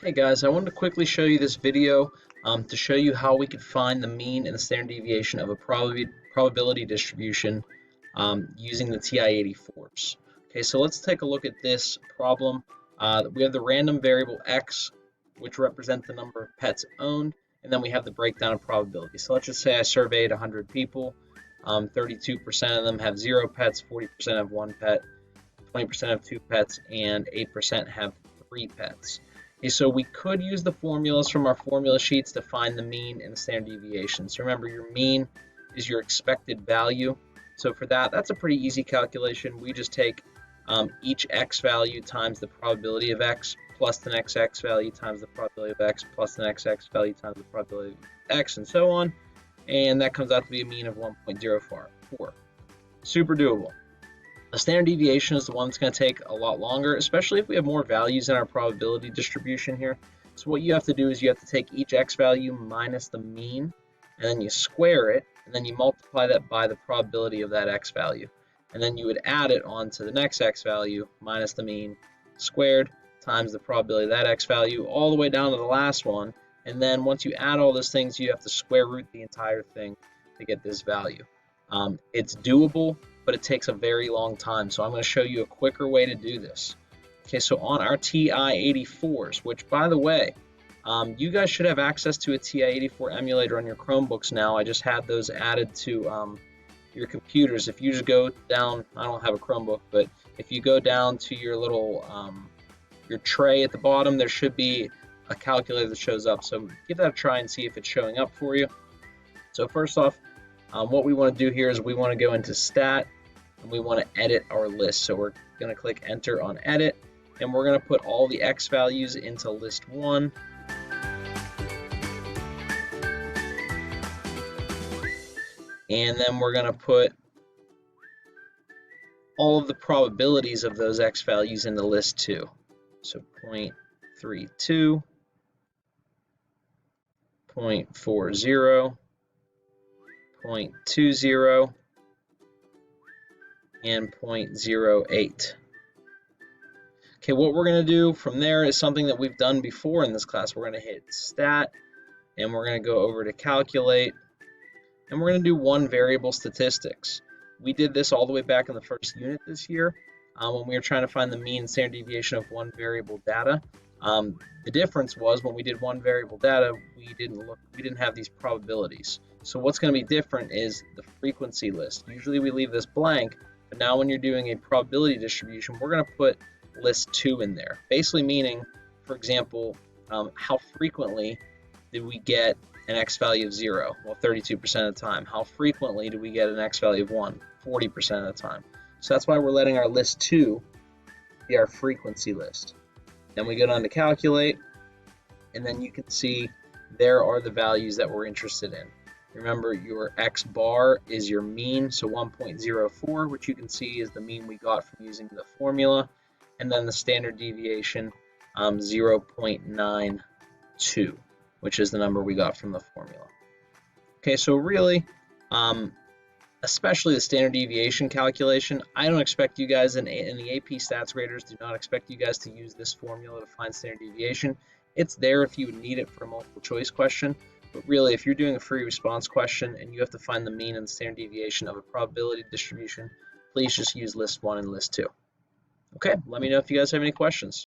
Hey guys, I wanted to quickly show you this video to show you how we could find the mean and the standard deviation of a probability distribution using the TI-84s. Okay, so let's take a look at this problem. We have the random variable x, which represents the number of pets owned, and then we have the breakdown of probability. So let's just say I surveyed 100 people, 32% of them have 0 pets, 40% have 1 pet, 20% have 2 pets, and 8% have 3 pets. Okay, so we could use the formulas from our formula sheets to find the mean and the standard deviation. So remember, your mean is your expected value. So for that, that's a pretty easy calculation. We just take each x value times the probability of x plus the next x value times the probability of x plus the next x value times the probability of x, and so on. And that comes out to be a mean of 1.04. Super doable. The standard deviation is the one that's going to take a lot longer, especially if we have more values in our probability distribution here. So what you have to do is you have to take each x value minus the mean, and then you square it, and then you multiply that by the probability of that x value. And then you would add it on to the next x value minus the mean squared times the probability of that x value all the way down to the last one. And then once you add all those things, you have to square root the entire thing to get this value. It's doable, but it takes a very long time. So I'm going to show you a quicker way to do this. Okay, so on our TI-84s, which by the way, you guys should have access to a TI-84 emulator on your Chromebooks now. I just had those added to your computers. If you just go down, I don't have a Chromebook, but if you go down to your little, your tray at the bottom, there should be a calculator that shows up. So give that a try and see if it's showing up for you. So first off, what we want to do here is we want to go into stat and we want to edit our list. So we're going to click enter on edit, and we're going to put all the x values into list 1. And then we're going to put all of the probabilities of those x values into list 2. So 0.32, 0.40, 0.20, and 0.08. Okay, what we're going to do from there is something that we've done before in this class. We're going to hit stat, and we're going to go over to calculate, and we're going to do one variable statistics. We did this all the way back in the first unit this year when we were trying to find the mean and standard deviation of one variable data. The difference was when we did one variable data, we didn't have these probabilities. So what's going to be different is the frequency list. Usually we leave this blank, but now when you're doing a probability distribution, we're going to put list 2 in there. Basically meaning, for example, how frequently did we get an x value of 0? Well, 32% of the time. How frequently do we get an x value of 1? 40% of the time. So that's why we're letting our list 2 be our frequency list. Then we go down to calculate, and then you can see there are the values that we're interested in. Remember, your x bar is your mean, so 1.04, which you can see is the mean we got from using the formula, and then the standard deviation, 0.92, which is the number we got from the formula. Okay, so really, especially the standard deviation calculation, I don't expect you guys in the AP stats graders do not expect you guys to use this formula to find standard deviation. It's there if you would need it for a multiple choice question, but really if you're doing a free response question and you have to find the mean and the standard deviation of a probability distribution, please just use list 1 and list 2. Okay, let me know if you guys have any questions.